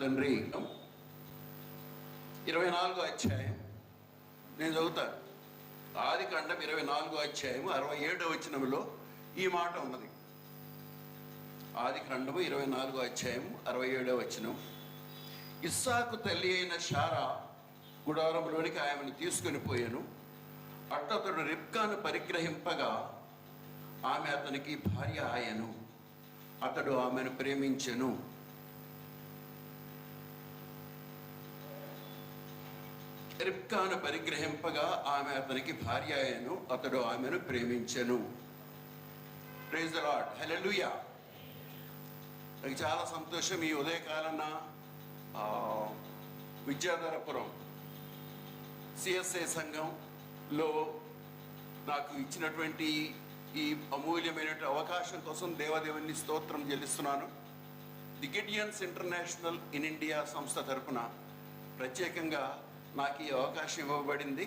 తండ్రి 24వ అధ్యాయం నేను చదువుతాను. ఆదికాండం 24వ అధ్యాయం 67వ వచనంలో ఈ మాట ఉన్నది. ఆదికాండము 24వ అధ్యాయం 67వ వచనం. ఇస్సాకు తల్లి అయిన శారా గుడారంలోనికి ఆమెను తీసుకొని పోయాను. అతడు రిబ్కాను పరిగ్రహింపగా ఆమె అతనికి భార్య ఆయను. అతడు ఆమెను ప్రేమించెను. రిబ్కాను పరిగ్రహింపగా ఆమె అతనికి భార్య ఆయను. అతడు ఆమెను ప్రేమించెను. Praise the lord. హల్లెలూయా. నాకు చాలా సంతోషం. ఈ ఉదయకాలన విద్యాధరపురం సిఎస్ఐ సంఘంలో నాకు ఇచ్చినటువంటి ఈ అమూల్యమైన అవకాశం కోసం దేవదేవుని స్తోత్రం చెల్లిస్తున్నాను. The Gideons international in India సంస్థ తరపున ప్రత్యేకంగా నాకు ఈ అవకాశం ఇవ్వబడింది.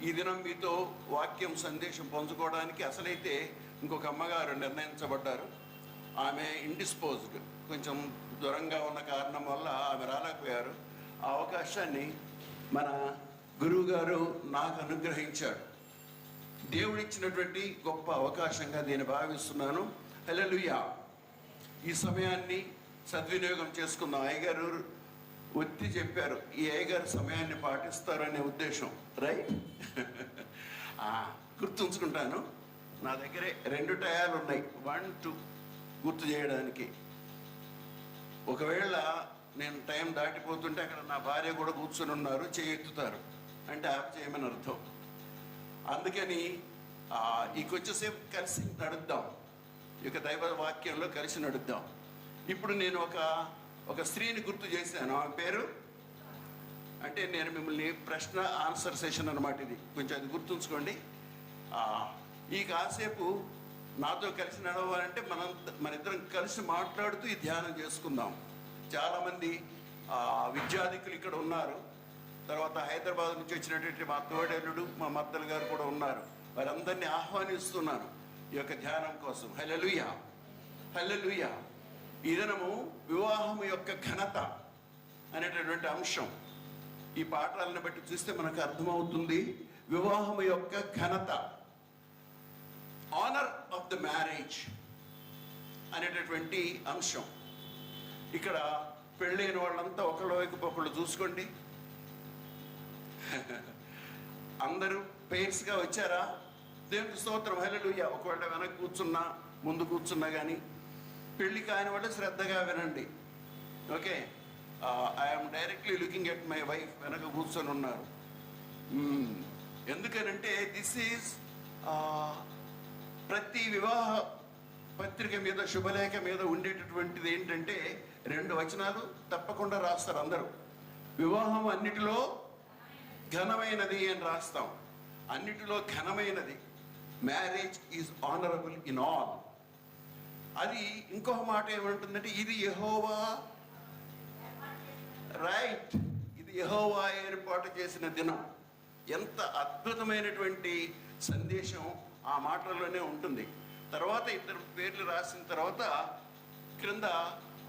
ఈ దినం మీతో వాక్యం సందేశం పంచుకోవడానికి అసలైతే ఇంకొక అమ్మగారు నిర్ణయించబడ్డారు. ఆమె ఇండిస్పోజ్డ్, కొంచెం దూరంగా ఉన్న కారణం వల్ల ఆమె రాలేకపోయారు. ఆ అవకాశాన్ని మన గురువు గారు నాకు అనుగ్రహించాడు. దేవుడిచ్చినటువంటి గొప్ప అవకాశంగా నేను భావిస్తున్నాను. హల్లెలూయా. ఈ సమయాన్ని సద్వినియోగం చేసుకుందాం. అయ్యగారు ఒత్తి చెప్పారు, ఈ అయ్యగారు సమయాన్ని పాటిస్తారనే ఉద్దేశం. రైట్. గుర్తుంచుకుంటాను. నా దగ్గరే 2 టయాలు ఉన్నాయి, 1, 2 గుర్తు చేయడానికి. ఒకవేళ నేను టైం దాటిపోతుంటే అక్కడ నా భార్య కూడా కూర్చొని ఉన్నారు, చేయెత్తుతారు అంటే ఆప్ చేయమని అర్థం. అందుకని ఈ కొంచెంసేపు కలిసి నడుద్దాం, ఈ యొక్క దైవ వాక్యంలో కలిసి నడుద్దాం. ఇప్పుడు నేను ఒక స్త్రీని గుర్తు చేశాను. ఆమె పేరు అంటే నేను మిమ్మల్ని ప్రశ్న ఆన్సర్ సెషన్ అన్నమాట. ఇది కొంచెం అది గుర్తుంచుకోండి. ఈ కాసేపు నాతో కలిసి నడవాలంటే మన ఇద్దరం కలిసి మాట్లాడుతూ ఈ ధ్యానం చేసుకుందాం. చాలామంది విద్యాధికులు ఇక్కడ ఉన్నారు. తర్వాత హైదరాబాద్ నుంచి వచ్చినటువంటి మా తోడేలుడు, మా మద్దలు గారు కూడా ఉన్నారు. వారందరినీ ఆహ్వానిస్తున్నాను ఈ యొక్క ధ్యానం కోసం. హల్లెలూయా, హల్లెలూయా. ఈ దినము వివాహము యొక్క ఘనత అనేటటువంటి అంశం. ఈ పాఠాలను బట్టి చూస్తే మనకు అర్థమవుతుంది. వివాహము యొక్క ఘనత, ఆనర్ ఆఫ్ ద మ్యారేజ్ అనేటటువంటి అంశం. ఇక్కడ పెళ్ళైన వాళ్ళంతా ఒకళ్ళ వైపు ఒకళ్ళు చూసుకోండి. అందరూ పెయిర్స్గా వచ్చారా? దేవునికి స్తోత్రం. హల్లెలూయా. ఒకవేళ వెనక కూర్చున్నా ముందు కూర్చున్నా కానీ పెళ్ళి కాని వాళ్ళు శ్రద్ధగా వినండి. Okay. I'm directly looking at my wife. వెనక కూర్చొని ఉన్నారు. ఎందుకనంటే దిస్ ఈజ్ ప్రతి వివాహ పత్రిక మీద, శుభలేఖ మీద ఉండేటటువంటిది ఏంటంటే 2 వచనాలు తప్పకుండా రాస్తారు అందరూ. వివాహం అన్నిటిలో ఘనమైనది అని రాస్తాం. అన్నిటిలో ఘనమైనది. Marriage is honourable in all. అది ఇంకొక మాట ఏమంటుందంటే ఇది యెహోవా, రైట్, ఇది యెహోవా ఏర్పాటు చేసిన దినం. ఎంత అద్భుతమైనటువంటి సందేశం ఆ మాటల్లోనే ఉంటుంది. తర్వాత 2 పేర్లు రాసిన తర్వాత క్రింద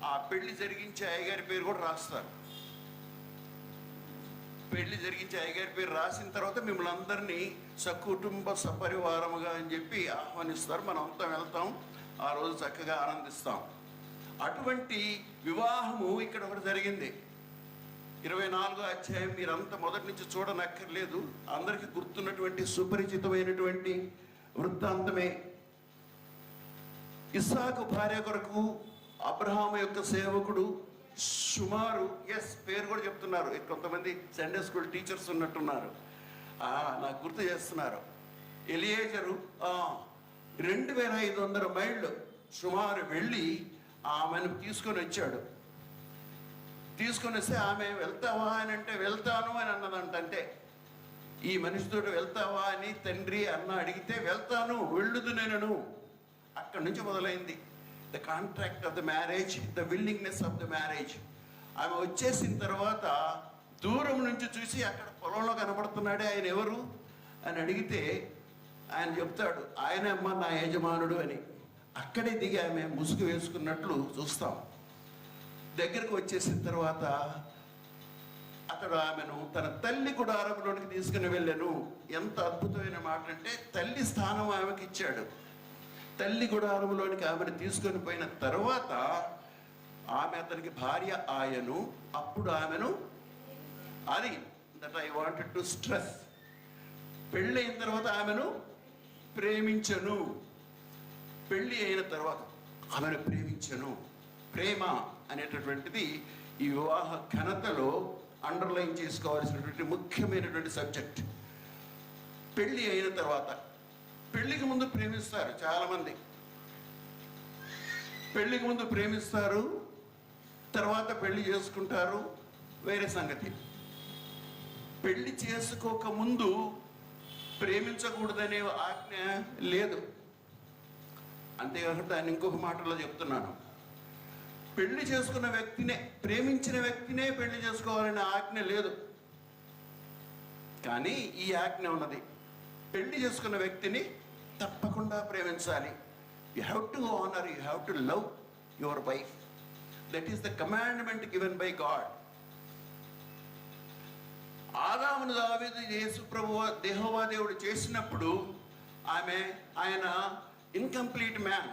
ఆ పెళ్లి జరిగించే అయ్యగారి పేరు కూడా రాస్తారు. పెళ్లి జరిగించే అయ్యగారి పేరు రాసిన తర్వాత మిమ్మల్ని అందరినీ సకుటుంబ సపరివారముగా అని చెప్పి ఆహ్వానిస్తారు. మనం అంతా వెళ్తాం, ఆ రోజు చక్కగా ఆనందిస్తాం. అటువంటి వివాహము ఇక్కడ ఒకటి జరిగింది. 24వ అధ్యాయం మీరంతా మొదటి నుంచి చూడనక్కర్లేదు, అందరికీ గుర్తున్నటువంటి సుపరిచితమైనటువంటి వృత్తాంతమే. ఇస్సాకు భార్య కొరకు అబ్రహాము యొక్క సేవకుడు సుమారు, పేరు కూడా చెప్తున్నారు, కొంతమంది సండే స్కూల్ టీచర్స్ ఉన్నట్టున్నారు, నాకు గుర్తు చేస్తున్నారు. ఎలియేజరు 2500 మైళ్ళు సుమారు వెళ్ళి ఆమెను తీసుకొని వచ్చాడు. తీసుకొని వస్తే ఆమె వెళ్తావా అని అంటే వెళ్తాను అని అన్నదంట. అంటే ఈ మనిషితో వెళ్తావా అని తండ్రి అన్న అడిగితే వెళ్తాను, వెళ్ళుదు నేను. అక్కడి నుంచి మొదలైంది the contract of the marriage, the willingness of the marriage. ఆమె వచ్చేసిన తర్వాత దూరం నుంచి చూసి అక్కడ పొలంలో కనబడుతున్నాడే ఆయన ఎవరు అని అడిగితే ఆయన చెప్తాడు, ఆయన అమ్మ నా యజమానుడు అని. అక్కడే దిగి ఆమె ముసుగు వేసుకున్నట్లు చూస్తాం. దగ్గరకు వచ్చేసిన తర్వాత అతడు ఆమెను తన తల్లి గుడారంలోనికి తీసుకుని వెళ్ళాను. ఎంత అద్భుతమైన మాట అంటే, తల్లి స్థానం ఆమెకి ఇచ్చాడు. తల్లి గుడారంలోనికి ఆమెను తీసుకొని పోయిన తర్వాత ఆమె అతనికి భార్య ఆయను. అప్పుడు ఆమెను, అది that I wanted to stress, పెళ్ళి అయిన తర్వాత ఆమెను ప్రేమించను. పెళ్ళి అయిన తర్వాత ఆమెను ప్రేమించను. ప్రేమ అనేటటువంటిది ఈ వివాహ ఘనతలో అండర్లైన్ చేసుకోవాల్సినటువంటి ముఖ్యమైనటువంటి సబ్జెక్ట్. పెళ్ళి అయిన తర్వాత, పెళ్ళికి ముందు ప్రేమిస్తారు చాలామంది, పెళ్ళికి ముందు ప్రేమిస్తారు, తర్వాత పెళ్లి చేసుకుంటారు, వేరే సంగతి. పెళ్లి చేసుకోక ముందు ప్రేమించకూడదనే ఆజ్ఞ లేదు. అంతేకాకుండా దాన్ని ఇంకొక మాటలో చెప్తున్నాను, పెళ్లి చేసుకున్న వ్యక్తినే, ప్రేమించిన వ్యక్తినే పెళ్లి చేసుకోవాలనే ఆజ్ఞ లేదు. కానీ ఈ ఆజ్ఞ ఉన్నది, పెళ్లి చేసుకున్న వ్యక్తిని తప్పకుండా ప్రేమించాలి. You have to honour, you have to love your wife. That is the commandment given by God. ఆదామును దావీదు యేసు ప్రభువు యెహోవా దేవుడు చేసినప్పుడు ఆయన ఇన్కంప్లీట్ మ్యాన్.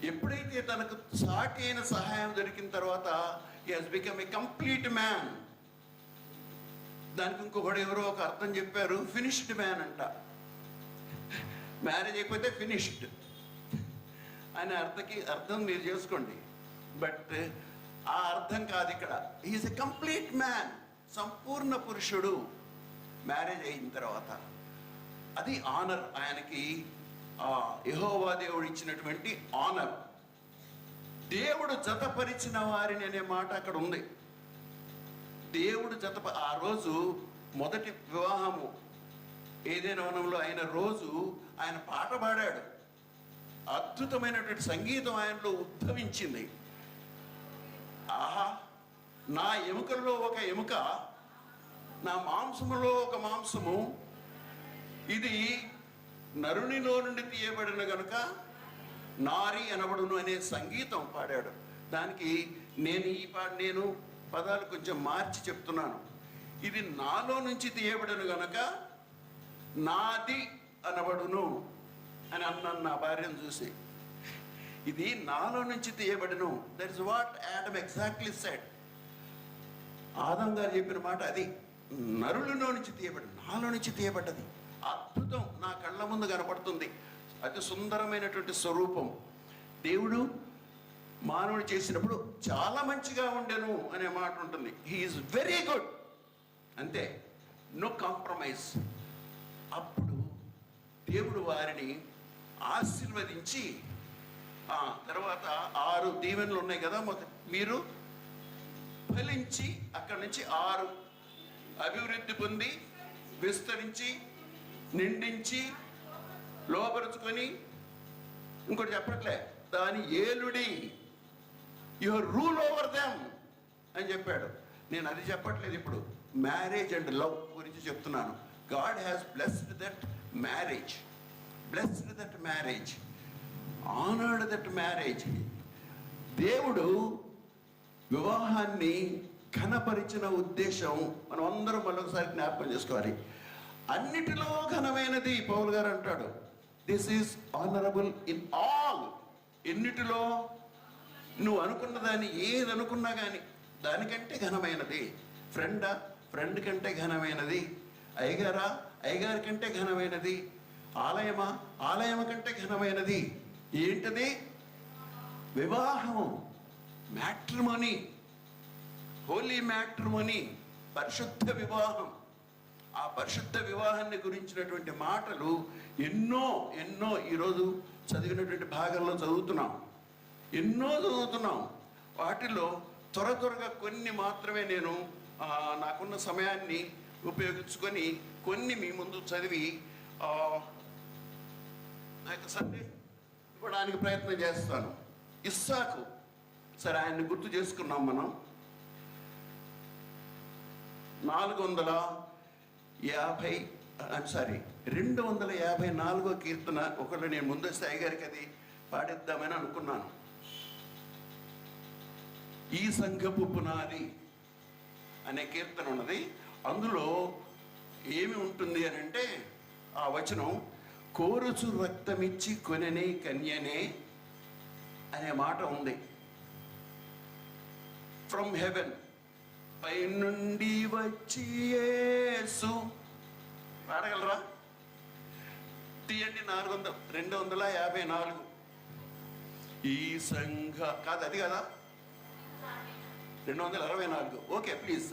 ఎప్పుడైతే తనకు సాటి అయిన సహాయం దొరికిన తర్వాత he has become a complete man. దానికి ఇంకొకడు ఎవరో ఒక అర్థం చెప్పారు, ఫినిష్డ్ మ్యాన్ అంట. మ్యారేజ్ అయిపోతే ఫినిష్డ్ అనే అర్థం మీరు చేసుకోండి. బట్ ఆ అర్థం కాదు ఇక్కడ. హీఈస్ ఎ కంప్లీట్ మ్యాన్, సంపూర్ణ పురుషుడు మ్యారేజ్ అయిన తర్వాత. అది ఆనర్, ఆయనకి యెహోవా దేవుడు ఇచ్చినటువంటి ఆనర్. దేవుడు జతపరిచిన వారిని అనే మాట అక్కడ ఉంది. దేవుడు ఆ రోజు మొదటి వివాహము ఏదైనా వనంలో అయిన రోజు ఆయన పాట పాడాడు. అద్భుతమైనటువంటి సంగీతం ఆయనలో ఉద్భవించింది. ఆహా, నా ఎముకల్లో ఒక ఎముక, నా మాంసములో ఒక మాంసము, ఇది నరునిలో నుండి తీయబడిన గనుక నారి అనబడును అనే సంగీతం పాడాడు. దానికి నేను పదాలు కొంచెం మార్చి చెప్తున్నాను. ఇది నాలో నుంచి తీయబడిన గనుక నాది అనబడును అని అన్నాను నా భార్యను చూసి. ఇది నాలో నుంచి తీయబడును. That is what Adam exactly said. Adam గారు చెప్పిన మాట అది. నరులలో నుంచి తీయబడి, నాలో నుంచి తీయబడ్డది. అద్భుతం నా కళ్ళ ముందు కనపడుతుంది. అతి సుందరమైనటువంటి స్వరూపం. దేవుడు మానవుడు చేసినప్పుడు చాలా మంచిగా ఉండెను అనే మాట ఉంటుంది. హీఈస్ వెరీ గుడ్, అంతే, నో కాంప్రమైజ్. అప్పుడు దేవుడు వారిని ఆశీర్వదించి, తర్వాత 6 దీవెనలు ఉన్నాయి కదా, మీరు ఫలించి అక్కడి నుంచి 6 అభివృద్ధి పొంది విస్తరించి నిండించి లోపరుచుకొని, ఇంకోటి చెప్పట్లే, దాని ఏలుడి, యువర్ రూల్ ఓవర్ దెమ్ అని చెప్పాడు. నేను అది చెప్పట్లేదు, ఇప్పుడు మ్యారేజ్ అండ్ లవ్ గురించి చెప్తున్నాను. God has blessed that marriage, blessed that marriage, honoured that marriage. దేవుడు వివాహాన్ని ఘనపరిచిన ఉద్దేశం మనం అందరం మరొకసారి జ్ఞాపకం చేసుకోవాలి. అన్నిటిలో ఘనమైనది పౌలు గారు అంటాడు, this is honourable in all. ఎన్నిటిలో నువ్వు అనుకున్న దాన్ని ఏది అనుకున్నా కానీ దానికంటే ఘనమైనది. ఫ్రెండ్ కంటే ఘనమైనది. అయ్యగారి కంటే ఘనమైనది. ఆలయం కంటే ఘనమైనది. ఏంటది? వివాహము, మ్యాట్రిమోనీ, హోలీ మ్యాట్రిమోనీ, పరిశుద్ధ వివాహం. ఆ పరిశుద్ధ వివాహాన్ని గురించినటువంటి మాటలు ఎన్నో ఈరోజు చదివినటువంటి భాగంలో చదువుతున్నాం. వాటిలో త్వరగా కొన్ని మాత్రమే నేను నాకున్న సమయాన్ని ఉపయోగించుకొని కొన్ని మీ ముందు చదివి నాకు సందేశం ఇవ్వడానికి ప్రయత్నం చేస్తాను. ఇస్సాకు, సరే, ఆయన్ని గుర్తు చేసుకున్నాం మనం. 254వ కీర్తన ఒకళ్ళు నేను ముందు సాయి గారికి అది పాడిద్దామని అనుకున్నాను. ఈ సంఘపు పునాది అనే కీర్తన ఉన్నది. అందులో ఏమి ఉంటుంది అని అంటే ఆ వచనం, కోరుచు రక్తమిచ్చి కొననే కన్యనే అనే మాట ఉంది. ఫ్రమ్ హెవెన్, పై నుండి వచ్చి యేసు. పాడగలరా? తీయండి 254. ఈ సంఘ కాదు, అది కదా 264. Okay please.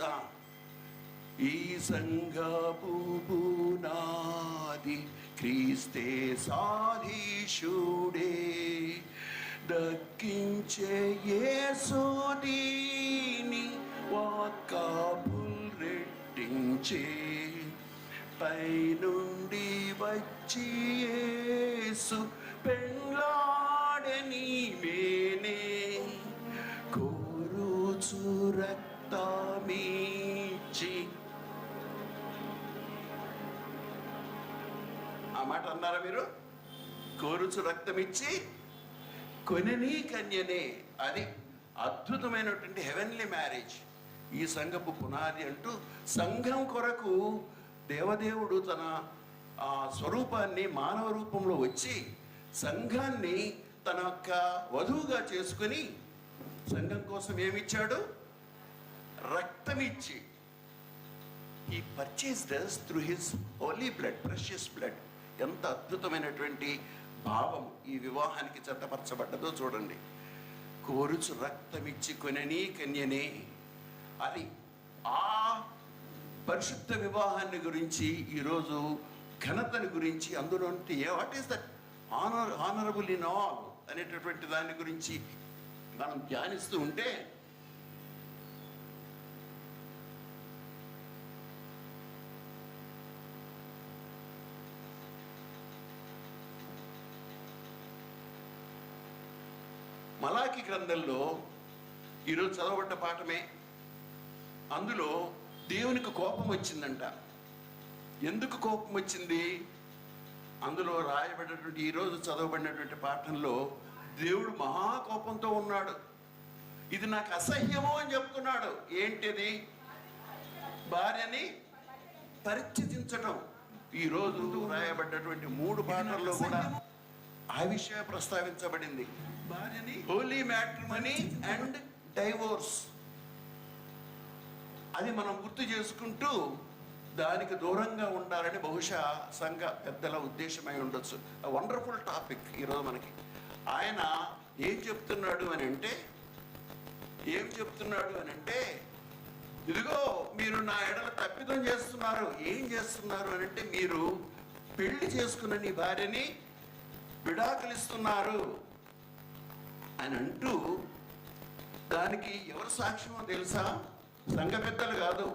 ఈ సంఘపు పునాది క్రీస్తే సాధీషుడే, దక్కించే యేసుని వాక్కాపుల్ రెట్టించే, పై నుండి వచ్చి యేసు పెళ్ళాడని మేనే, కోరుచు రక్తమిచ్చి. ఆ మాట అన్నారా మీరు? కోరుచు రక్తమిచ్చి కొనని కన్యనే. అది అద్భుతమైనటువంటి హెవెన్లీ మ్యారేజ్, ఈ సంఘపు పునాది అంటూ సంఘం కొరకు దేవదేవుడు తన స్వరూపాన్ని మానవ రూపంలో వచ్చి సంఘాన్ని తన యొక్క వధువుగా చేసుకుని సంఘం కోసం ఏమిచ్చాడు? రక్తమిచ్చి. He purchased us through his holy blood, precious blood. ఎంత అద్భుతమైనటువంటి భావం ఈ వివాహానికి చట్టపరచబడ్డదో చూడండి. కోరుచు రక్తమిచ్చి కొనని కన్యనే. అది ఆ పరిశుద్ధ వివాహాన్ని గురించి, ఈరోజు ఘనతని గురించి, అందులో what is that honourable in all అనేటటువంటి దాని గురించి మనం ధ్యానిస్తూ ఉంటే మలాకి గ్రంథంలో ఈరోజు చదవబడ్డ పాఠమే. అందులో దేవునికి కోపం వచ్చిందంట. ఎందుకు కోపం వచ్చింది? అందులో రాయబడినటువంటి ఈరోజు చదవబడినటువంటి పాఠంలో దేవుడు మహాకోపంతో ఉన్నాడు. ఇది నాకు అసహ్యము అని చెప్తున్నాడు. ఏంటిది? భార్యని పరిత్యజించటం. ఈరోజు రాయబడ్డటువంటి 3 పాఠాల్లో కూడా ఆ విషయం ప్రస్తావించబడింది. భార్యని హోలీ మ్యాట్రిమనీ అండ్ డైవోర్స్. అది మనం గుర్తు చేసుకుంటూ దానికి దూరంగా ఉండాలని బహుశా సంఘ పెద్దల ఉద్దేశమై ఉండొచ్చు. వండర్ఫుల్ టాపిక్ ఈరోజు మనకి. ఆయన ఏం చెప్తున్నాడు అని అంటే, ఇదిగో మీరు నా ఎడల తప్పిదం చేస్తున్నారు. ఏం చేస్తున్నారు అని అంటే, మీరు పెళ్లి చేసుకున్న నీ భార్యని విడాకులిస్తున్నారు అని అంటూ, దానికి ఎవరు సాక్ష్యమో తెలుసా? సంఘ పెద్దలు కాదు.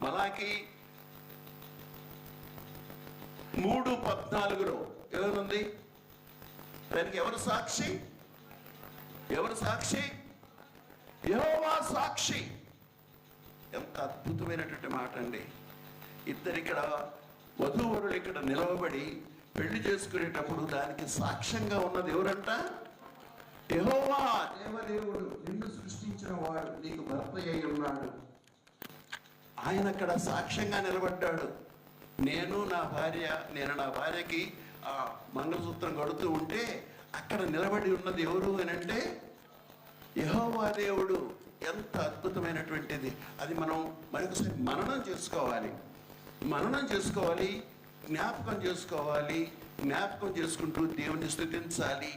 మలాకి 3:14 ఎవరుంది? దానికి ఎవరు సాక్షి? యెహోవా సాక్షి. ఎంత అద్భుతమైనటువంటి మాట అండి. ఇక్కడ వధూవరులు ఇక్కడ నిలవబడి పెళ్లి చేసుకునేటప్పుడు దానికి సాక్ష్యంగా ఉన్నది ఎవరంట? యెహోవా దేవదేవుడు, నిన్ను సృష్టించిన వాడు నీకు భర్త అయి ఉన్నాడు. ఆయన అక్కడ సాక్ష్యంగా నిలబడ్డాడు. నేను నా భార్యకి ఆ మంగళసూత్రం కడుతూ ఉంటే అక్కడ నిలబడి ఉన్నది ఎవరు అని అంటే యెహోవా దేవుడు. ఎంత అద్భుతమైనటువంటిది. అది మనం మరొకసారి మననం చేసుకోవాలి, జ్ఞాపకం చేసుకుంటూ దేవుని స్తుతించాలి,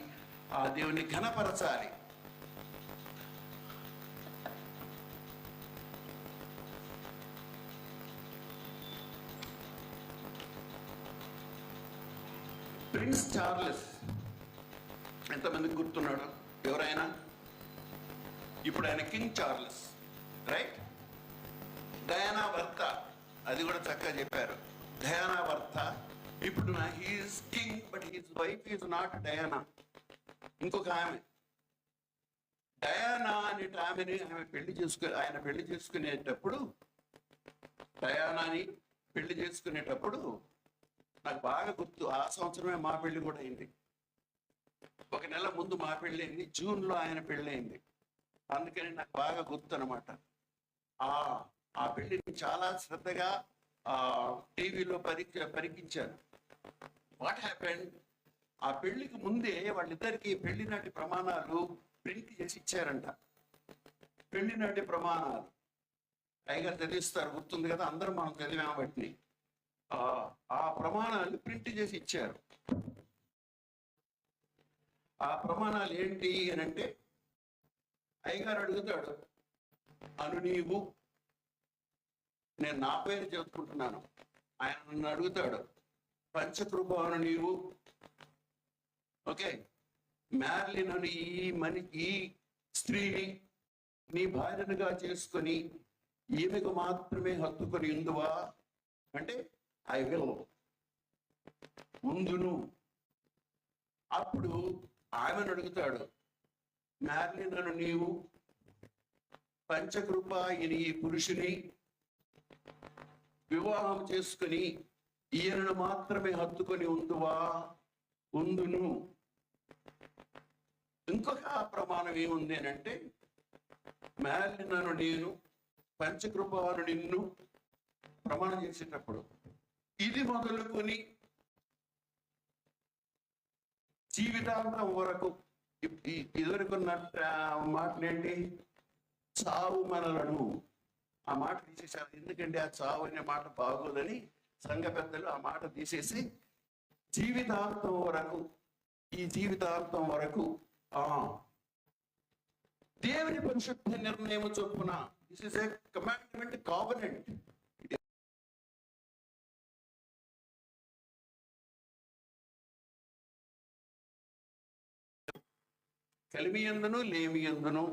ఆ దేవుని ఘనపరచాలి. ప్రిన్స్ చార్లెస్ ఎంతమందికి గుర్తున్నాడు? ఎవరైనా? ఇప్పుడు ఆయన కింగ్ చార్లెస్, రైట్? డయానా భర్త, అది కూడా చక్కగా చెప్పారు. డయానా భర్త. ఇప్పుడు he is king, but his wife is not Diana. ఇంకొక ఆమె డయానా అనేటి ఆమెని ఆయన పెళ్లి చేసుకునేటప్పుడు, డయానాని పెళ్లి చేసుకునేటప్పుడు నాకు బాగా గుర్తు. ఆ సంవత్సరమే మా పెళ్లి కూడా అయింది. 1 నెల ముందు మా పెళ్ళి అయింది. జూన్లో ఆయన పెళ్ళి అయింది. అందుకని నాకు బాగా గుర్తు అనమాట. ఆ ఆ పెళ్లిని చాలా శ్రద్ధగా టీవీలో పరికించాను. వాట్ హ్యాపెండ్, ఆ పెళ్లికి ముందే వాళ్ళిద్దరికి పెళ్లి నాటి ప్రమాణాలు ప్రింట్ చేసి ఇచ్చారంట. పెళ్లి నాటి ప్రమాణాలు టైగర్ చదివిస్తారు, గుర్తుంది కదా, అందరం మనం చదివాం వాటిని. ఆ ప్రమాణాలు ప్రింట్ చేసి ఇచ్చారు. ఆ ప్రమాణాలు ఏంటి అని అంటే, అయ్యగారు అడుగుతాడు, అను నీవు, నేను నా పేరు చెప్పుకుంటున్నాను, ఆయన నన్ను అడుగుతాడు, పంచకృప అను నీవు, ఓకే, మ్యార్లిన్ అని ఈ స్త్రీని నీ భార్యనుగా చేసుకొని ఈమెకు మాత్రమే హత్తుకొని ఉందువా అంటే, ఐ విల్, ఉందును. అప్పుడు ఆమెను అడుగుతాడు, మ్యార్లిన్ నీవు పంచకృప ఈ పురుషుని వివాహం చేసుకుని ఈయనను మాత్రమే హత్తుకొని ఉందువా, ఉందును. ఇంకొక ప్రమాణం ఏముంది అని అంటే, మ్యార్లిన్ నేను పంచకృపను నిన్ను ప్రమాణం చేసేటప్పుడు ఇది మొదలుకొని జీవితాంతం వరకు, ఇదివరకున్న మాటలేంటి, చావు మనలను, ఆ మాట తీసేసారు. ఎందుకంటే ఆ చావు అనే మాట బాగోదని సంఘ పెద్దలు ఆ మాట తీసేసి జీవితాంతం వరకు, ఈ జీవితాంతం వరకు దేవుని పరిశుద్ధ నిర్ణయం చొప్పున, this is a commandment covenant. కలిమి యందును లేమి యందును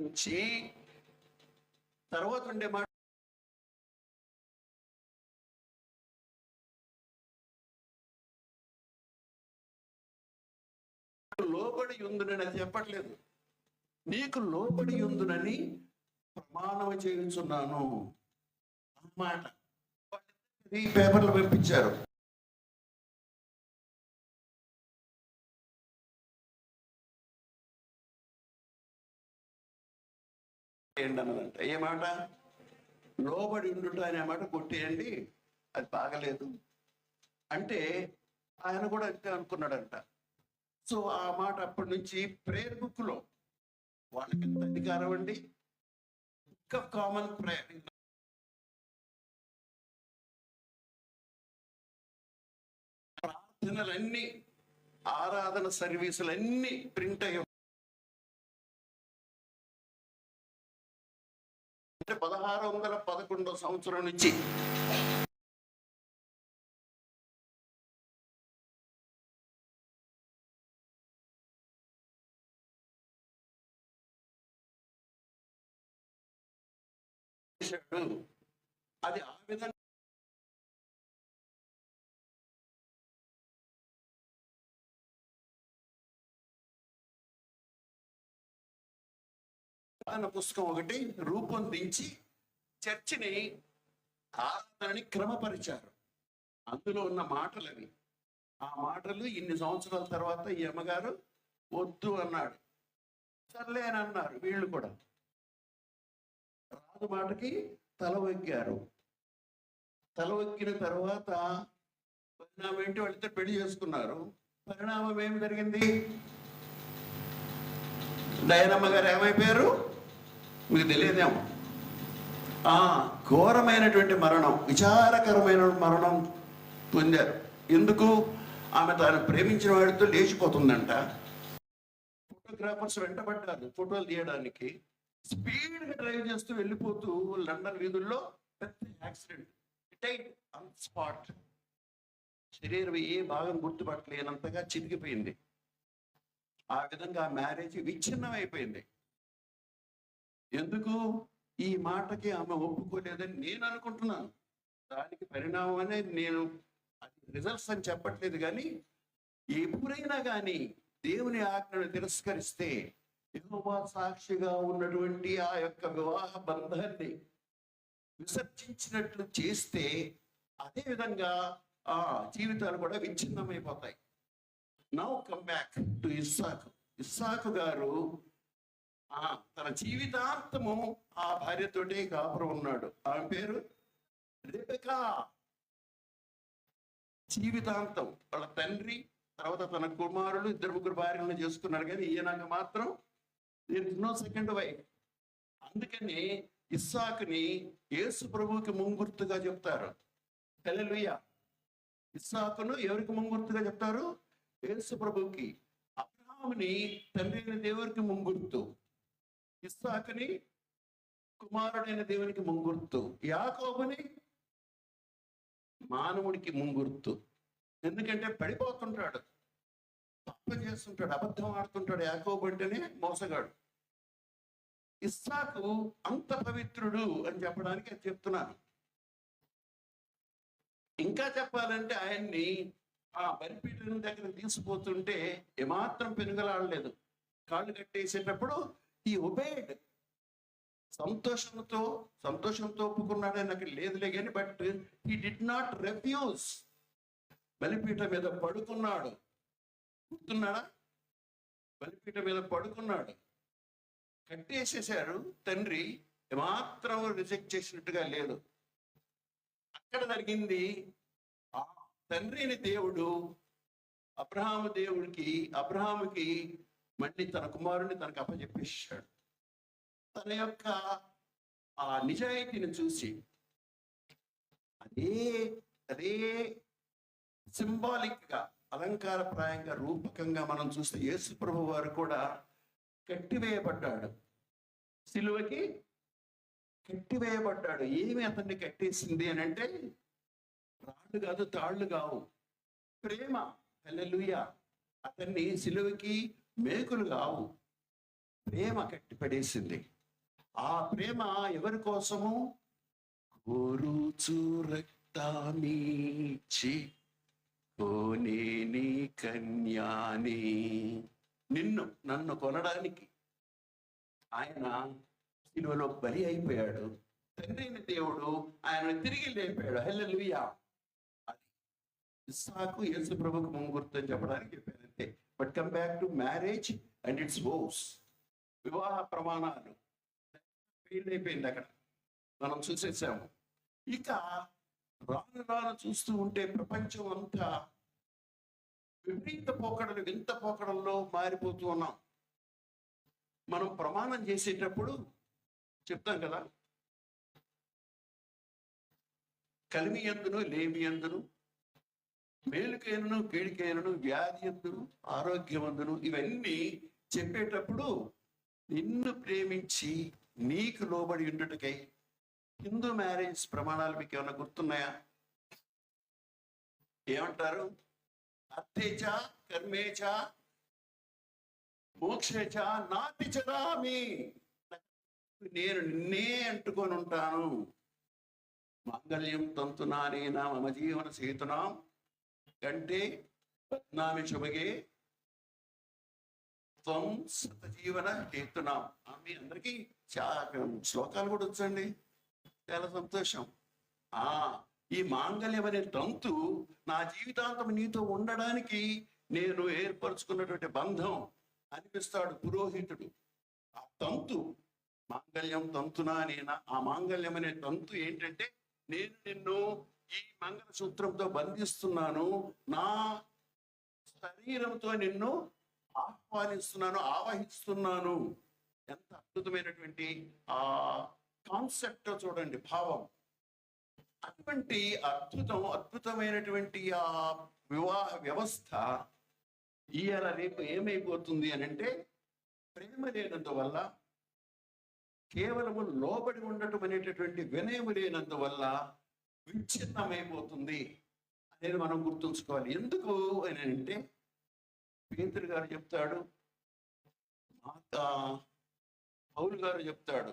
నుంచి తర్వాత ఉండే మాట లోబడి ఉందునని అది చెప్పట్లేదు. నీకు లోబడి ఉందునని ప్రమాణం చేయించున్నాను అన్నమాట. ఈ పేపర్లు పంపించారు. ఏంటన్నదంట, ఏ మాట, లోబడి ఉండుట అనే మాట కొట్టేయండి, అది బాగలేదు అంటే ఆయన కూడా అంతే అనుకున్నాడంట. సో ఆ మాట అప్పటి నుంచి ప్రేయర్ బుక్ లో వాళ్ళకి ఎంత అధికారం అండి, బుక్ ఆఫ్ కామన్ ప్రేయర్, ప్రార్థనలన్నీ, ఆరాధన సర్వీసులన్నీ ప్రింట్ అయ్యి 1611 సంవత్సరం నుంచి అది ఆ విధంగా పుస్తకం ఒకటి రూపొందించి చర్చిని, ఆరాధనని క్రమపరిచారు. అందులో ఉన్న మాటలు అవి. ఆ మాటలు ఇన్ని సంవత్సరాల తర్వాత ఈ అమ్మగారు వద్దు అన్నాడు. సర్లే అని అన్నారు వీళ్ళు కూడా. రాజు మాటకి తల వగ్గారు. తల వగ్గిన తర్వాత పరిణామం ఏంటి, వాళ్ళిద్దరు పెళ్లి చేసుకున్నారు. పరిణామం ఏమి జరిగింది, డయనమ్మ గారు ఏమైపోయారు మీకు తెలియదేమో. ఘోరమైనటువంటి మరణం, విచారకరమైన మరణం పొందారు. ఎందుకు, ఆమె తాను ప్రేమించిన వాడితో లేచిపోతుందంట. ఫోటోగ్రాఫర్స్ వెంటబడ్డారు ఫోటోలు తీయడానికి. స్పీడ్గా డ్రైవ్ చేస్తూ వెళ్ళిపోతూ లండన్ వీధుల్లో పెద్ద యాక్సిడెంట్, ఆన్ స్పాట్. శరీరం ఏ భాగం గుర్తుపట్టలేనంతగా చితికిపోయింది. ఆ విధంగా మ్యారేజ్ విచ్ఛిన్నం అయిపోయింది. ఎందుకు, ఈ మాటకి ఆమె ఒప్పుకోలేదని నేను అనుకుంటున్నాను. దానికి పరిణామం అనేది నేను రిజల్ట్స్ అని చెప్పట్లేదు, కానీ ఎప్పుడైనా కానీ దేవుని ఆజ్ఞను తిరస్కరిస్తే, యెహోవా సాక్షిగా ఉన్నటువంటి ఆ యొక్క వివాహ బంధాన్ని విసర్జించినట్లు చేస్తే, అదే విధంగా జీవితాలు కూడా విచ్ఛిన్నమైపోతాయి. నౌ కమ్ బ్యాక్ టు ఇస్సాకు. ఇస్సాకు గారు తన జీవితాంతము ఆ భార్యతోటి కాపురం ఉన్నాడు. ఆమె పేరు రెబెకా. జీవితాంతం వాళ్ళ తండ్రి తర్వాత తన కుమారులు 2-3 భార్యలను చేసుకున్నారు, కానీ ఈయనకు మాత్రం నో సెకండ్ వైఫ్. అందుకని ఇస్సాకుని యేసు ప్రభువుకి ముంగుర్తుగా చెప్తారు. హల్లెలూయా. ఇస్సాకును ఎవరికి ముంగుర్తుగా చెప్తారు? యేసు ప్రభువుకి. అబ్రహాముని తండ్రి అయిన దేవునికి ముంగుర్తు, ఇస్సాకుని కుమారుడైన దేవునికి ముంగుర్తు, యాకోబుని మానవుడికి ముంగుర్తు. ఎందుకంటే పడిపోతుంటాడు, పాపం చేస్తుంటాడు, అబద్ధం ఆడుతుంటాడు. యాకోబు అంటేనే మోసగాడు. ఇస్సాకు అంత పవిత్రుడు అని చెప్పడానికి అది చెప్తున్నాను. ఇంకా చెప్పాలంటే ఆయన్ని ఆ బలిపీఠం దగ్గర తీసుకుపోతుంటే ఏమాత్రం పెనుగలాడలేదు. కాళ్ళు కట్టేసేటప్పుడు ఈ ఒబేడ్, సంతోషంతో ఒప్పుకున్నాడని అక్కడ లేదులే కానీ, but he did not refuse. బలిపీఠం మీద పడుకున్నాడు. గుర్తున్నాడా? బలిపీఠం మీద పడుకున్నాడు. కట్టేసేశారు. తండ్రి ఏమాత్రం రిజెక్ట్ చేసినట్టుగా లేదు. అక్కడ జరిగింది, ఆ తండ్రిని దేవుడు అబ్రహాముకి మళ్ళీ తన కుమారుని తనకు అప్పచెప్పేశాడు. తన యొక్క ఆ నిజాయితీని చూసి అదే సింబాలిక్ గా, అలంకారప్రాయంగా, రూపకంగా మనం చూస్తే యేసు ప్రభు వారు కూడా కట్టివేయబడ్డాడు. సిలువకి కట్టివేయబడ్డాడు. ఏమి అతన్ని కట్టేసింది అని అంటే, రాళ్ళు కాదు, తాళ్ళు కావు, ప్రేమ. హల్లెలూయా. అతన్ని సిలువకి మేకులు కావు, ప్రేమ కట్టిపడేసింది. ఆ ప్రేమ ఎవరి కోసము? కోరుచు రక్తామీచి కోనేని కన్యాని, నన్ను కొనడానికి ఆయన సిలువలో బలి అయిపోయాడు. తండ్రి అయిన దేవుడు ఆయన తిరిగి లేపాడు. హల్లెలూయా. అది ఇస్సాకు యేసు ప్రభుకు ముంగుర్తు అని చెప్పడానికి చెప్పాను అంతే. But come back to marriage and it's vows. వివాహ ప్రమాణాలు ఫెయిల్ అయిపోయింది అక్కడ, మనం చూసేసాము. ఇక రాను చూస్తూ ఉంటే ప్రపంచం అంతా విపరీత పోకడలు, వింత పోకడల్లో మారిపోతూ ఉన్నాం. మనం ప్రమాణం చేసేటప్పుడు చెప్తాం కదా, కలిమి యందును లేమి యందును, మేలుకైనను కీడికైనను, వ్యాధి యందును ఆరోగ్యమందును, ఇవన్నీ చెప్పేటప్పుడు నిన్ను ప్రేమించి నీకు లోబడి ఉండుటకై హిందూ మ్యారేజ్ ప్రమాణాలు మీకు ఏమైనా గుర్తున్నాయా? ఏమంటారు? అర్థేచ కర్మేచ మోక్షేచ నాతి చదామి. నేను నిన్నే అంటుకొని ఉంటాను. మాంగళ్యం తంతునానేనా మమ జీవన సేతునాం కంటే పద్నామి శుభగే త్వం సతజీవన హేతునాం. మీ అందరికీ శ్లోకాలు కూడా వచ్చండి, చాలా సంతోషం. ఈ మాంగళ్యం అనే తంతు నా జీవితాంతం నీతో ఉండడానికి నేను ఏర్పరచుకున్నటువంటి బంధం అనిపిస్తాడు పురోహితుడు. ఆ తంతు మాంగళ్యం తంతునా నేనా, ఆ మాంగళ్యం అనే తంతు ఏంటంటే, నేను నిన్ను ఈ మంగళసూత్రంతో బంధిస్తున్నాను, నా శరీరంతో నిన్ను ఆహ్వానిస్తున్నాను, ఆవహిస్తున్నాను. ఎంత అద్భుతమైనటువంటి ఆ కాన్సెప్ట్ చూడండి, భావం. అటువంటి అద్భుతమైనటువంటి ఆ వివాహ వ్యవస్థ ఇవాళ రేపు ఏమైపోతుంది అని అంటే, ప్రేమ లేనందువల్ల, కేవలము లోబడి ఉండటం అనేటటువంటి వినయము లేనందువల్ల విచ్ఛిన్నమైపోతుంది అనేది మనం గుర్తుంచుకోవాలి. ఎందుకు అని అంటే, పేతురు గారు చెప్తాడు, పౌలు గారు చెప్తాడు,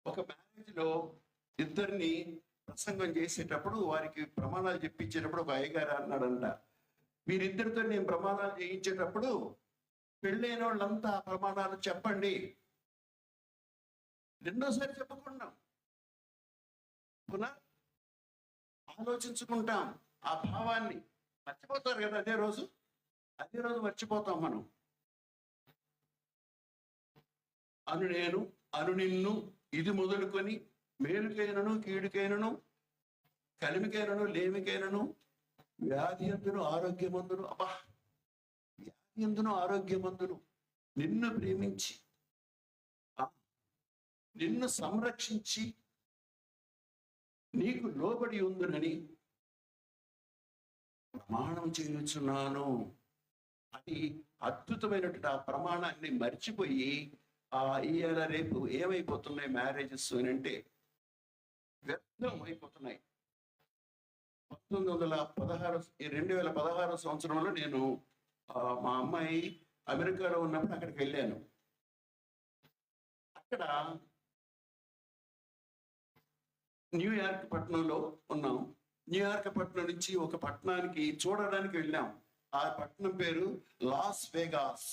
ఒక మ్యారేజ్లో ఇద్దరిని ప్రసంగం చేసేటప్పుడు వారికి ప్రమాణాలు చెప్పించేటప్పుడు ఒక అయ్యగారు అన్నాడంట, వీరిద్దరితో నేను ప్రమాణాలు చేయించేటప్పుడు పెళ్ళైన వాళ్ళంతా ఆ ప్రమాణాలు చెప్పండి. రెండోసారి చెప్పుకున్నాం, పునః ఆలోచించుకుంటాం. ఆ భావాన్ని మర్చిపోతారు కదా అదే రోజు. అదే రోజు మర్చిపోతాం మనం. అను నేను, అను నిన్ను, ఇది మొదలుకొని మేలుకైనను కీడుకైనను కలిమికైనను లేమికైనను వ్యాధి ఎందును ఆరోగ్యమందును, అబ్బా, వ్యాధి ఎందును ఆరోగ్యమందును నిన్ను ప్రేమించి నిన్ను సంరక్షించి నీకు లోబడి ఉందునని ప్రమాణం చేయుచున్నాను. అది అద్భుతమైనటువంటి ఆ ప్రమాణాన్ని మర్చిపోయి ఇవాళ రేపు ఏమైపోతున్నాయి మ్యారేజెస్ అని అంటే వ్యర్థం అయిపోతున్నాయి. 2016 సంవత్సరంలో నేను మా అమ్మాయి అమెరికాలో ఉన్నప్పుడు అక్కడికి వెళ్ళాను. అక్కడ న్యూయార్క్ పట్టణంలో ఉన్నాం. న్యూయార్క్ పట్టణం నుంచి ఒక పట్టణానికి చూడడానికి వెళ్ళాం. ఆ పట్టణం పేరు లాస్ వేగాస్.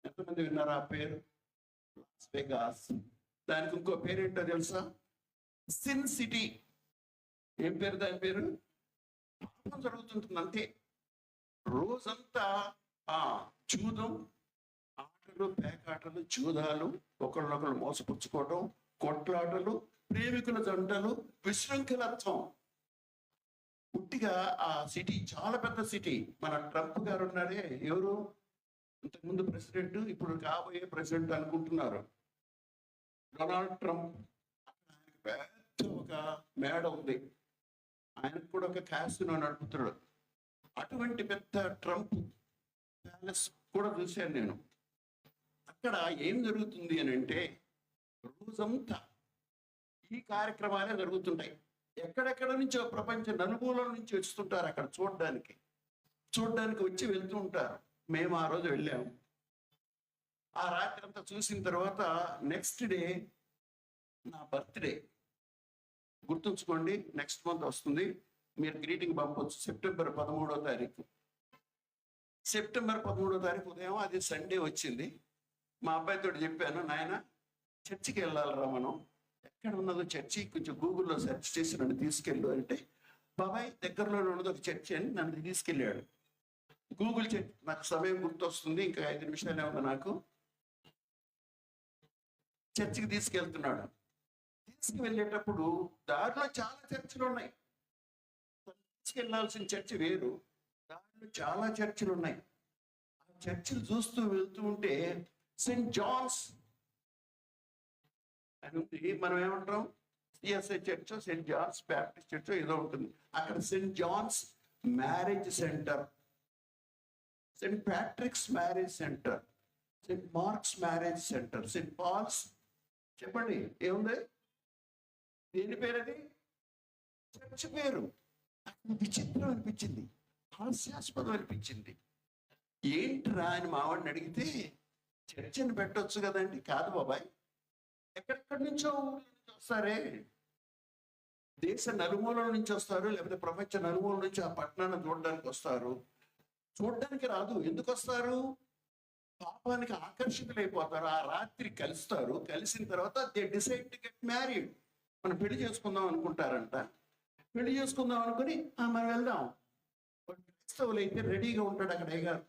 ఎంతమంది విన్నారా ఆ పేరు? Las Vegas. దానికి ఇంకో పేరేంటో తెలుసా? Sin city. ఏం పేరు దాని పేరు? పాపం జరుగుతుంటుంది అంతే. రోజంతా జూదం, ఆటలు, పేకాటలు, జూదాలు, ఒకళ్ళొకళ్ళు మోసపుచ్చుకోవటం, కొట్లాటలు, ప్రేమికుల జంటలు, విశృంఖలత్వం. పుట్టిగా ఆ సిటీ చాలా పెద్ద సిటీ. మన ట్రంప్ గారు ఉన్నారే, ఎవరు ఇంతకుముందు ప్రెసిడెంట్, ఇప్పుడు కాబోయే ప్రెసిడెంట్ అనుకుంటున్నారు, డొనాల్డ్ ట్రంప్. ఆయనకి పెద్ద ఒక మేడ ఉంది. ఆయనకు కూడా ఒక క్యాసినో నడుపుతాడు. అటువంటి పెద్ద ట్రంప్ ప్యాలెస్ కూడా చూశాను నేను. అక్కడ ఏం జరుగుతుంది అని అంటే రోజంతా ఈ కార్యక్రమాలే జరుగుతుంటాయి. ఎక్కడెక్కడ నుంచో ప్రపంచ నలుమూలల నుంచి వస్తుంటారు అక్కడ చూడడానికి వచ్చి వెళ్తూ ఉంటారు. మేము ఆ రోజు వెళ్ళాము. ఆ రాత్రి అంతా చూసిన తర్వాత నెక్స్ట్ డే నా బర్త్డే. గుర్తుంచుకోండి, నెక్స్ట్ మంత్ వస్తుంది. మీరు గ్రీటింగ్ పంపవచ్చు. సెప్టెంబర్ 13వ తారీఖు. సెప్టెంబర్ 13వ తారీఖు ఉదయం, అది సండే వచ్చింది. మా అబ్బాయితో చెప్పాను, నాయన చర్చికి వెళ్ళాలిరా మనం. ఎక్కడ ఉన్నదో చర్చి కొంచెం గూగుల్లో సెర్చ్ చేసి నన్ను తీసుకెళ్ళు అంటే, బాబాయ్ దగ్గరలో ఉన్నది ఒక చర్చి అని నన్ను తీసుకెళ్ళాడు. Google church. నాకు సమయం గుర్తొస్తుంది, ఇంకా 5 నిమిషాలే ఉంది నాకు. చర్చికి తీసుకెళ్తున్నాడు. తీసుకువెళ్ళేటప్పుడు దారిలో చాలా చర్చిలు ఉన్నాయి. తీసుకెళ్లాల్సిన చర్చి వేరు, దారిలో చాలా చర్చిలు ఉన్నాయి. ఆ చర్చిలు చూస్తూ వెళ్తూ ఉంటే సెయింట్ జాన్స్ అని ఉంది. మనం ఏమంటాం? సిఎస్ఐ చర్చో, సెయింట్ జాన్స్ బ్యాప్టిస్ట్ చర్చో ఏదో ఉంటుంది. అక్కడ Saint John's marriage centre, Saint Patrick's marriage centre, Saint Mark's marriage centre, Saint Paul's. చెప్పండి ఏముంది? దేని పేరు అది? చర్చ్ పేరు. విచిత్రం అనిపించింది, హాస్యాస్పదం అనిపించింది. ఏంట్రా అని మావాడిని అడిగితే, చర్చిని పెట్టొచ్చు కదండి. కాదు బాబాయ్, ఎక్కడెక్కడి నుంచో వస్తారే, దేశ నలుమూలల నుంచి వస్తారు, లేకపోతే ప్రపంచ నలుమూల నుంచి ఆ పట్టణాన్ని చూడడానికి వస్తారు. చూడడానికి రాదు, ఎందుకు వస్తారు? పాపానికి ఆకర్షితులైపోతారు. ఆ రాత్రి కలుస్తారు. కలిసిన తర్వాత they decide to get married. మనం పెళ్లి చేసుకుందాం అనుకుంటారంట. పెళ్లి చేసుకుందాం అనుకుని మనం వెళ్దాం. క్రైస్తవులు అయితే రెడీగా ఉంటాడు అక్కడ అయ్యగారు.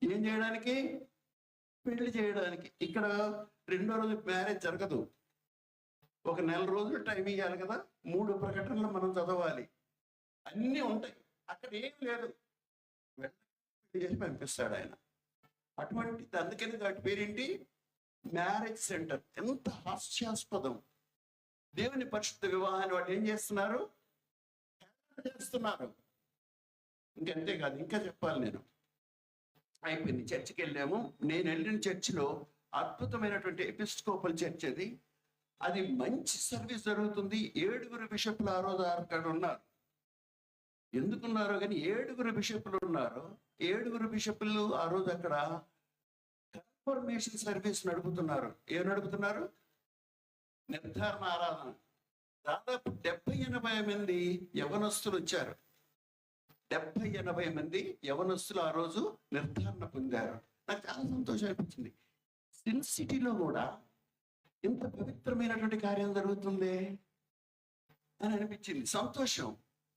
ఏం చేయడానికి? పెళ్లి చేయడానికి. ఇక్కడ 2వ రోజు మ్యారేజ్ జరగదు. ఒక నెల రోజులు టైం ఇవ్వాలి కదా. 3 ప్రకటనలు మనం చదవాలి. అన్నీ ఉంటాయి. అక్కడ ఏం లేదు, పెళ్లి చేసి పంపిస్తాడు ఆయన. అటువంటిది. అందుకని వాటి పేరేంటి? Marriage centre. ఎంత హాస్యాస్పదం! దేవుని పరిశుద్ధ వివాహాన్ని వాళ్ళు ఏం చేస్తున్నారు? చేస్తున్నారు. ఇంకంతే కాదు, ఇంకా చెప్పాలి నేను. అయిపోయింది. చర్చికి వెళ్ళాము. నేను వెళ్ళిన చర్చిలో అద్భుతమైనటువంటి ఎపిస్కోపల్ చర్చ్ అది. అది మంచి సర్వీస్ జరుగుతుంది. 7 బిషప్లు ఆ రోజు అక్కడ ఉన్నారు. ఎందుకున్నారో కానీ 7 బిషప్లు ఉన్నారు. 7 బిషప్లు ఆ రోజు అక్కడ కన్ఫర్మేషన్ సర్వీస్ నడుపుతున్నారు. ఏం నడుపుతున్నారు? నిర్ధారణ ఆరాధన. దాదాపు 70-80 మంది యవనస్తులు వచ్చారు. 70-80 మంది యవనస్తులు ఆ రోజు నిర్ధారణ పొందారు. నాకు చాలా సంతోషం అనిపించింది. సిన్ సిటీలో కూడా ఇంత పవిత్రమైనటువంటి కార్యం జరుగుతుంది అని అనిపించింది. సంతోషం.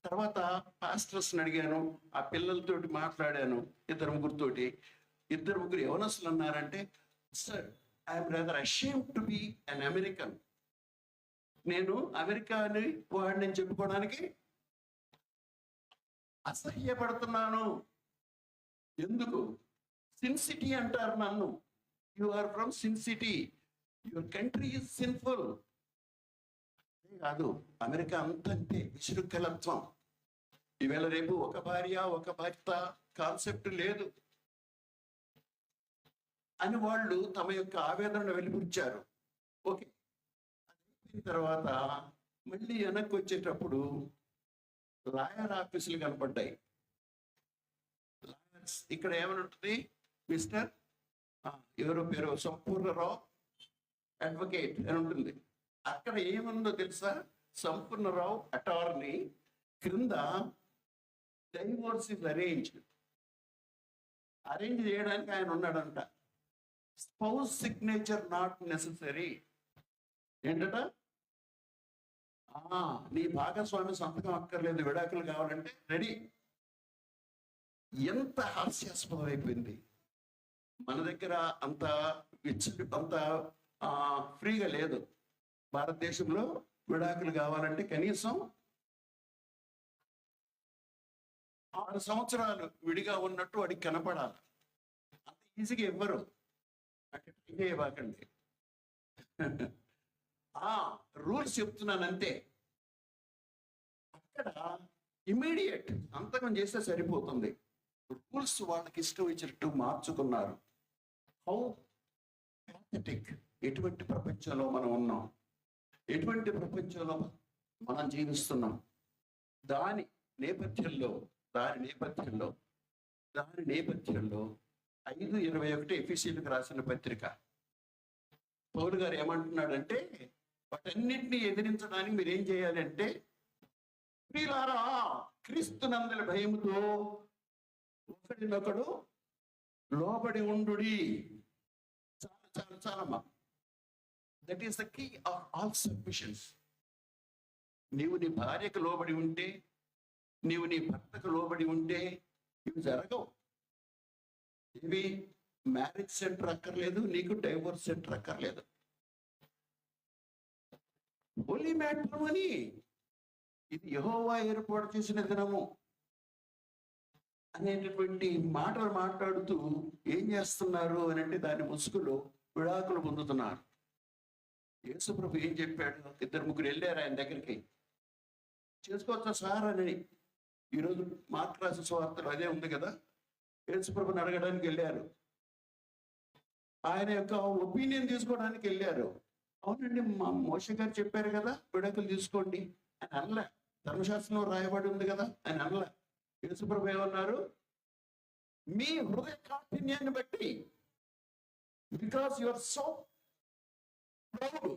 తర్వాత పాస్టర్స్ని అడిగాను, ఆ పిల్లలతోటి మాట్లాడాను, ఇద్దరు ముగ్గురు యవనస్తులు అన్నారంటే, sir I'm rather ashamed to be an American. నేను అమెరికాని వాడిని చెప్పుకోవడానికి అసహ్యపడుతున్నాను. ఎందుకు? సిన్ సిటీ అంటారు నన్ను. You are from sin city, your country is sinful. కాదు, అమెరికా అంతంతే విశృంఖలత్వం. ఈవేళ రేపు ఒక భార్య ఒక భర్త కాన్సెప్ట్ లేదు అని వాళ్ళు తమ యొక్క ఆవేదనను వెలిబుచ్చారు. ఓకే, అయిన తర్వాత మళ్ళీ వెనక్కి వచ్చేటప్పుడు లాయర్ ఆఫీసులు కనపడ్డాయి. లాయర్స్ ఇక్కడ ఏమని ఉంటుంది, మిస్టర్ ఎవరో పేరు సంపూర్ణరావు అడ్వకేట్ అని ఉంటుంది. అక్కడ ఏముందో తెలుసా? సంపూర్ణరావు అటార్నీ, క్రింద డైవోర్స్ ఇస్ అరేంజ్ చేయడానికి ఆయన ఉన్నాడంట. Spouse signature not necessary. ఏంటట? నీ భాగస్వామి సంతకం అక్కర్లేదు, విడాకులు కావాలంటే రెడీ. ఎంత హాస్యాస్పదం అయిపోయింది. మన దగ్గర అంత అంత ఫ్రీగా లేదు. భారతదేశంలో విడాకులు కావాలంటే కనీసం 6 సంవత్సరాలు విడిగా ఉన్నట్టు వాడికి కనపడాలి. అంత ఈజీగా ఇవ్వరు. అంటే ట్రై చేయబాకండి. రూల్స్ చెప్తున్నాను అంతే. అక్కడ ఇమీడియట్ సంతకం చేస్తే సరిపోతుంది. రూల్స్ వాళ్ళకి ఇష్టం ఇచ్చినట్టు మార్చుకున్నారు. How pathetic! ఎటువంటి ప్రపంచంలో మనం ఉన్నాం, ఎటువంటి ప్రపంచంలో మనం జీవిస్తున్నాం. దాని నేపథ్యంలో 5:21 ఎఫెసీయులకు రాసిన పత్రిక పౌలు గారు ఏమంటున్నాడంటే, వాటన్నిటిని ఎదిరించడానికి మీరు ఏం చేయాలంటే, ప్రియులారా క్రీస్తునందలి భయముతో ఒకడినొకడు లోబడి ఉండుడి. చాలా that is the key of all submissions. నీవు నీ భార్యకు లోబడి ఉంటే, నీవు నీ భర్తకు లోబడి ఉంటే ఇవి జరగవు. ఇవి మ్యారేజ్ సెంటర్ అక్కర్లేదు, నీకు డైవోర్స్ సెంటర్ అక్కర్లేదు. హోలీ మ్యాట్రిమోనీ, ఇది యెహోవా ఏర్పాటు చేసిన దినము అనేటటువంటి మాటలు మాట్లాడుతూ ఏం చేస్తున్నారు అని అంటే, దాని ముసుగులో విడాకులు పొందుతున్నారు. యేసుప్రభు ఏం చెప్పాడు? 2-3 వెళ్ళారు ఆయన దగ్గరికి. చేసుకోవచ్చా సార్ అని. ఈరోజు మార్కు రాసిన సువార్తలో అదే ఉంది కదా. యేసుప్రభుని అడగడానికి వెళ్ళారు, ఆయన యొక్క ఒపీనియన్ తీసుకోవడానికి వెళ్ళారు. అవునండి, మా మోషే గారు చెప్పారు కదా విడాకులు తీసుకోండి అని అనలే. ధర్మశాస్త్రంలో రాయబడి ఉంది కదా అని అనలే. యేసుప్రభు ఏమన్నారు? మీ హృదయ కాఠిన్యాన్ని బట్టి, because you are so proud,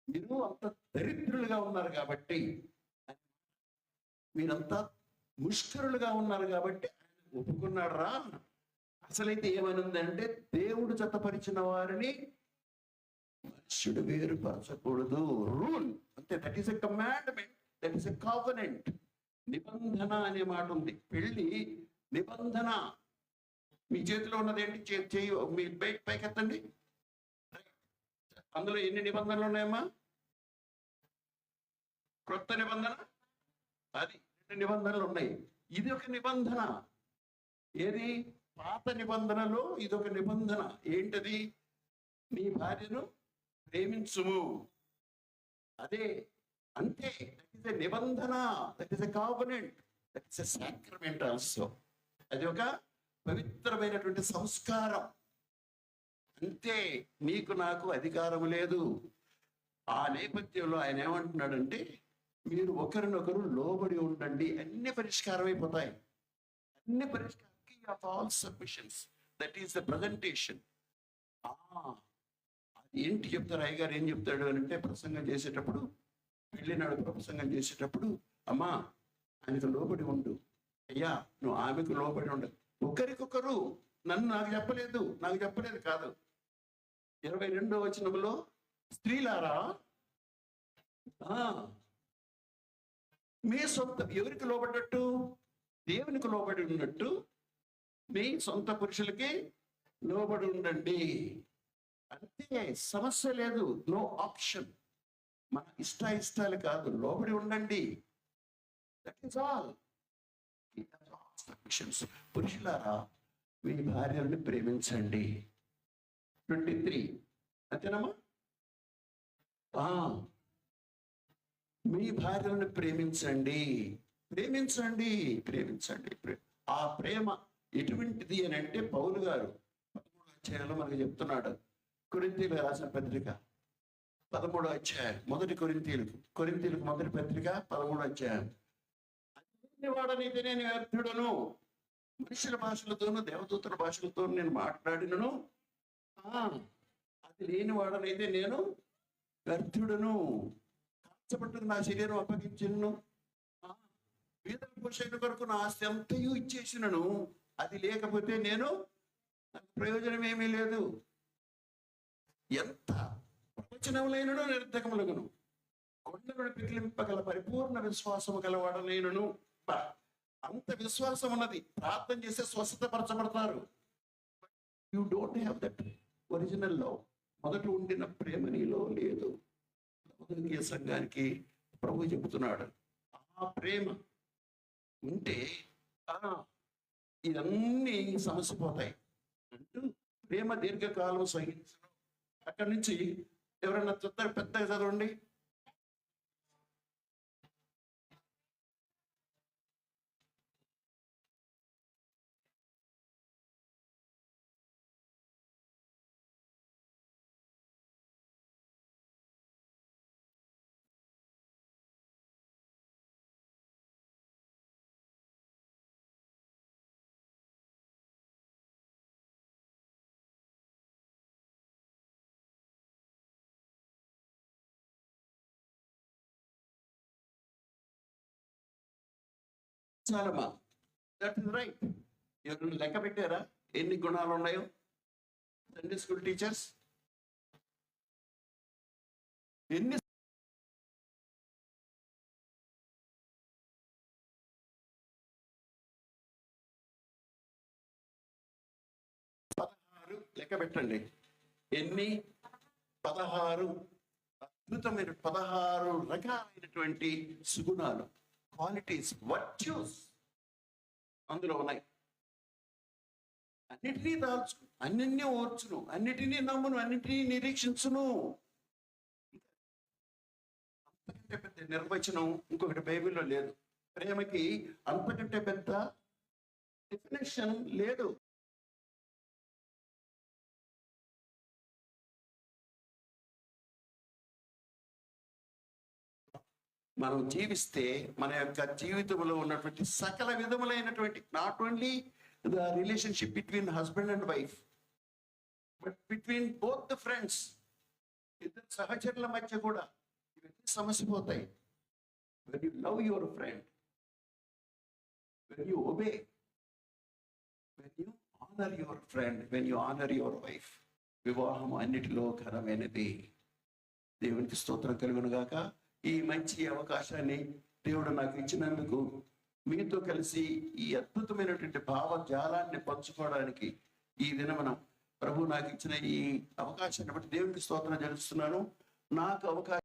మీరు అంత దరిద్రులుగా ఉన్నారు కాబట్టి, మీరంతా ముష్కరులుగా ఉన్నారు కాబట్టి ఆయన ఒప్పుకున్నాడు రా. అసలైతే ఏమనుందంటే, దేవుడు జతపరిచిన వారిని మనుష్యుడు వేరుపరచకూడదు. రూల్ అంతే. That is a commandment, that is a covenant. నిబంధన అనే మాట ఉంది. పెళ్లి నిబంధన. మీ చేతిలో ఉన్నది ఏంటి? చేయి మీ పైకెత్తండి. అందులో ఎన్ని నిబంధనలు ఉన్నాయమ్మా? క్రొత్త నిబంధన, అది 2 నిబంధనలు ఉన్నాయి. ఇది ఒక నిబంధన. ఏది? పాత నిబంధనలో ఇదొక నిబంధన. ఏంటది? నీ భార్యను ప్రేమించుము. అదే, అంతే. దట్ ఈస్ ఎ నిబంధన, that is a covenant, that is a sacrament also. అది ఒక పవిత్రమైనటువంటి సంస్కారం. అంతే. నీకు నాకు అధికారం లేదు. ఆ నేపథ్యంలో ఆయన ఏమంటున్నాడంటే, మీరు ఒకరినొకరు లోబడి ఉండండి, అన్ని పరిష్కారం అయిపోతాయి. అన్ని పరిష్కారం. Key of all submissions, that is the presentation. ఏంటి చెప్తారు అయ్యగారు? ఏం చెప్తాడు అని అంటే, ప్రసంగం చేసేటప్పుడు, వెళ్ళినాడు ప్రసంగం చేసేటప్పుడు, అమ్మా ఆయనకు లోబడి ఉండు, అయ్యా నువ్వు ఆమెకు లోబడి ఉండు. ఒకరికొకరు. నాకు చెప్పలేదు కాదు. 22వ వచనంలో, స్త్రీలారా మీ సొంత ఎవరికి లోబడ్డట్టు? దేవునికి లోబడి ఉన్నట్టు మీ సొంత పురుషులకి లోబడి ఉండండి. అంతే, సమస్య లేదు. No option. మన ఇష్టాలు కాదు, లోబడి ఉండండి. That is all. పురుషులారా, మీ భార్యలను ప్రేమించండి. 23 అంతేనమ్మా? మీ భార్యలను ప్రేమించండి. ప్రేమించండి, ప్రేమించండి. ఆ ప్రేమ ఎటువంటిది అని అంటే పౌలు గారు 13వ అధ్యాయంలో మనకు చెప్తున్నాడు. కొరింథీయులకు రాసిన పత్రిక 13వ అధ్యాయం, మొదటి కొరింథీయులకు మొదటి పత్రిక 13వ అధ్యాయం. వాడనైతే నేను వ్యర్థుడను, మనుషుల భాషలతోనూ దేవదూతల భాషలతోనూ నేను మాట్లాడినను, అది లేని వాడనైతే నేను వ్యర్థుడను. కాల్చబట్టుకు నా శరీరం అప్పగించినను, పేదల పోషణ కొరకు నా ఆస్తి అంతయు ఇచ్చేసినను, అది లేకపోతే నాకు ప్రయోజనం ఏమీ లేదు. ఎంత ప్రవచనములైనను నిరర్ధకములగును, కొండలను పిగిలింపగల పరిపూర్ణ విశ్వాసము గలవాడనైనను. అంత విశ్వాసం ఉన్నది, ప్రార్థన చేస్తే స్వస్థతపరచబడతారు. You don't have that original love. మొదట ఉండిన ప్రేమ నీలో లేదు. లవోదికీయ సంఘానికి ప్రభు చెబుతున్నాడు, ఆ ప్రేమ ఉంటే ఇవన్నీ సమసిపోతాయి అంటూ, ప్రేమ దీర్ఘకాలం సహించడం. అక్కడి నుంచి ఎవరైనా పెద్దగా చదవండి. చాలమ్మా, దట్ ఇస్ రైట్. ఎవరు లెక్క పెట్టారా ఎన్ని గుణాలు ఉన్నాయో? సండే స్కూల్ టీచర్స్ ఎన్ని? 16 లెక్క పెట్టండి. ఎన్ని? 16. అద్భుతమైన 16 రకాలైనటువంటి సుగుణాలు, క్వాలిటీస్, వర్చ్యూస్ అందులో ఉన్నాయి. అన్నిటినీ దాల్చును, అన్నిటినీ ఓర్చును, అన్నిటినీ నమ్మును, అన్నిటినీ నిరీక్షించును. అంతకంటే పెద్ద నిర్వచనం ఇంకొకటి బైబిల్లో లేదు. ప్రేమకి అంతకంటే పెద్ద డెఫినేషన్ లేదు. మనం జీవిస్తే మన యొక్క జీవితంలో ఉన్నటువంటి సకల విధములైనటువంటి, not only the relationship between husband and wife, but between both the friends, ఇద్దరు సహచరుల మధ్య కూడా ఇవన్నీ సమసిపోతాయి. When you love your friend, when you obey, when you honour your friend, when you honour your wife, వివాహం అన్నిటిలో ఘనమైనది. దేవునికి స్తోత్రం కలుగును గాక. ఈ మంచి అవకాశాన్ని దేవుడు నాకు ఇచ్చినందుకు, మీతో కలిసి ఈ అద్భుతమైనటువంటి భావజాలాన్ని పంచుకోవడానికి ఈ దినమున ప్రభు నాకు ఇచ్చిన ఈ అవకాశాన్ని బట్టి దేవునికి స్తోత్రం చెల్లిస్తున్నాను. నాకు అవకాశం